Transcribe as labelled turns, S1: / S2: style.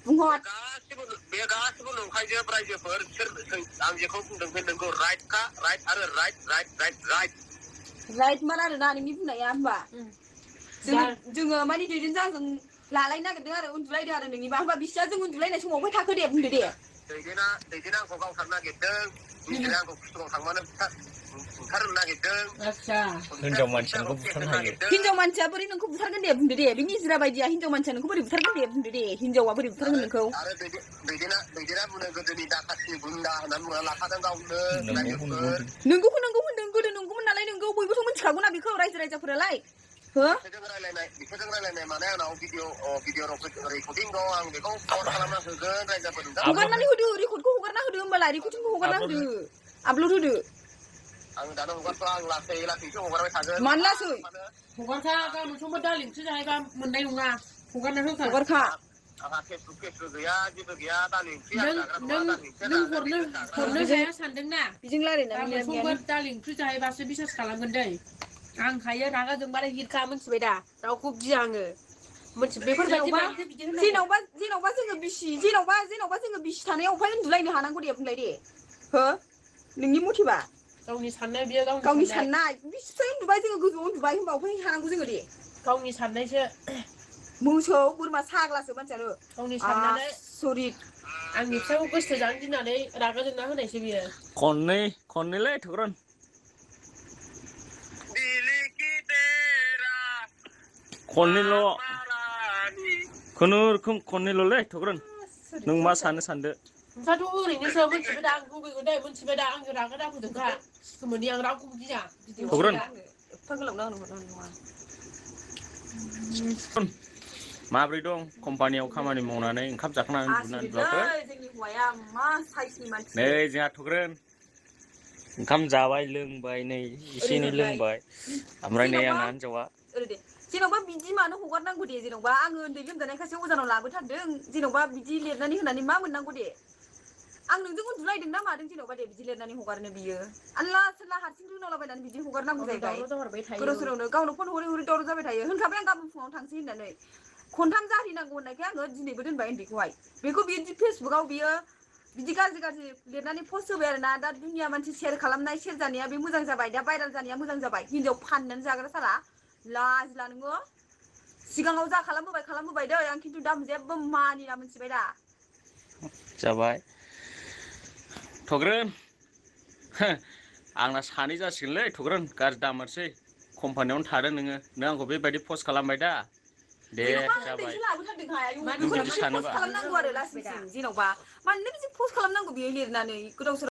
S1: बुंहर
S2: बे गासिबो नंखायजोब रायजोफोर आं जेखौ बुंदों बे नोंगौ राइटखा राइट आरो राइट
S1: मार आरो ना नोंनि बुंनाया होमबा जोङो माने दैदेन जाजों लालायनो नागिरदों आरो उन्दुलायदों आरो नोंनिबा होमबा बिसिया जों उन्दुलायनाय समाव फै थाखो दे बुंदो दे
S2: दैदेना आंखौ गावथारनो नागिरदों दैदेना आंखौ खुथुआव थांबानो बुथारनो नागिरदों
S3: आच्छा
S4: हिनजाव मानसिखौ बुथारनो हायो
S1: हिनजाव मानसिया बोरै नोंखौ बुथारगोन दे बुंदो दे बे निजिरा बायदिया हिनजाव मानसिया नोंखौ बोरै बुथारगोन दे बुंदो दे हिनजावा बोरै बुथारगोन नोंखौ
S2: आरो दैदेना बुङो गोदोनि दाखाथिनि गुन्दा होननानै बुंना लाखादों गावनो
S1: नोंगौखौ नोंगौ होनदों गोदो नंगौमोन नालाय नोंगौ बयबोथ' मिथिखागौ ना बेखौ रायजाफोरालाय हो
S2: बिसोरजों रायलायनाय माने आंनाव भिडिअ रेकर्डिं दं आं बेखौ पस्ट खालामना होगोन रायजाफोरनो
S1: हगारनानै होदो रेकर्डखौ हगारना होदो होमबालाय रेकर्डिंखौ हगारना होदो आपल'ड होदो
S2: आं दानो हगारथ'आ आं लासैसो हगारबाय थागोन
S1: मानो लासै
S3: हगारखा गाबोन समफोर दालिंसो जाहैबा मोननाय नङा हगारना होखा
S1: हगारखा
S2: आंहा फेसबुक गैया जेबो गैया दालिंख्रि
S3: नों हरनो हाया सानदोंना
S1: बिजों रायलायना
S3: गाबोन समफोर दालिंख्रि जाहैबासो बिसास खालामगोन दै आं हायो रागा जोंबाथाय हिरखा मोनथिबाय दा रावखौ गिया आङो
S1: जेन'बा जोङो बिसि जेन'बा जोङो बिसि थानायाव अफाय उन्दुलायनो हानांगौ दे बुंलाय दे हो नोंनि मथेबा
S3: गावनि साननाय बियो
S1: गावनि साननाय बिसिसो उन्दुबाय जोङो गोजौआव उन्दुबाय होनबा अफाय हानांगौ जोङो दे
S3: गावनि साननायसो
S1: मोसौ बोरमा साग्लासो मानसियानो
S3: गावनि साननानै
S1: आसरित
S3: आंनि फिसाखौ गोसो जानो गिनानै रागा जोंना होनायसो बियो
S4: खननैलै थुग्रोन खननैल' खुनुरुखुम खननैल'लै थुग्रोन नों मा सानदो
S3: नोंस्राथ' ओरैनोसो मोनथिबाय दा आं लुगैगोन दे मोनथिबाय दा आंजों रागा दाफोजोंखा गोमोनि आं रावखौबो गिया
S4: थुग्रोन
S1: एफा गोलाव नांगौ नङा
S4: माब्रै दं कम्पानियाव खामानि मावनानै ओंखाम जाखांनानै उन्दुनानै उन्दुवाखै
S1: जोंनि हौवाया मा साइसनि मानसि
S4: नै जोंहा थुग्रोन ओंखाम जाबाय लोंबाय नै एसे एनै लोंबाय ओमफ्राय नै आंना हिनजावा
S1: जेन'बा बिदि मानो हगारनांगौ दे जेन'बा आङो उन्दै लोमजानायखासो अजानाव लाबोथारदों जेन'बा बिदि लिरनानै होनानै मा मोननांगौ दे आं नोंजों उन्दुलायदों ना मादों जेन'बा दे बिदि लिरनानै हगारनो बियो आल्ला सोल्ला हारसिं रोनावलाबायनानै बिदि हगारनांगौ जाहैबाय गोदाव सोरावनो गावनो फन हरै दावराव जाबाय थायो होनखाबाय आं गाबोन फुङाव थांसै होननानै खनथाम जाहैनांगौ होननायखाय आङो दिनैबो दोनबाय उन्दैखौहाय बेखौ बियो फेसबुकाव बियो बिदि गाज्रि लिरनानै पस्ट होबाय आरो ना दा दुनिया मानसि शेयार खालामनाय शेयार जानाया बे मोजां जाबाय दा भाइराल जानाया मोजां जाबाय हिनजाव फाननानै जाग्रा सारा लाजिला नोङो सिगाङाव जा खालामबोबाय दै आं खिन्थु दा जेबो मानिला मोनथिबाय दा
S4: जाबाय थुग्रोन आंना सानै जासिगोनलै थुग्रोन गाज्रि दामोनसै कम्पानियावनो थादों नों आंखौ बेबायदि पस्ट खालामबाय दा दे जाबाय नों बिदि सानोबा
S1: खालामनांगौ आरो लासिंसिं जेन'बा मानोना बिदि पस्ट खालामनांगौ बियो लिरनानै गोदाव सोराव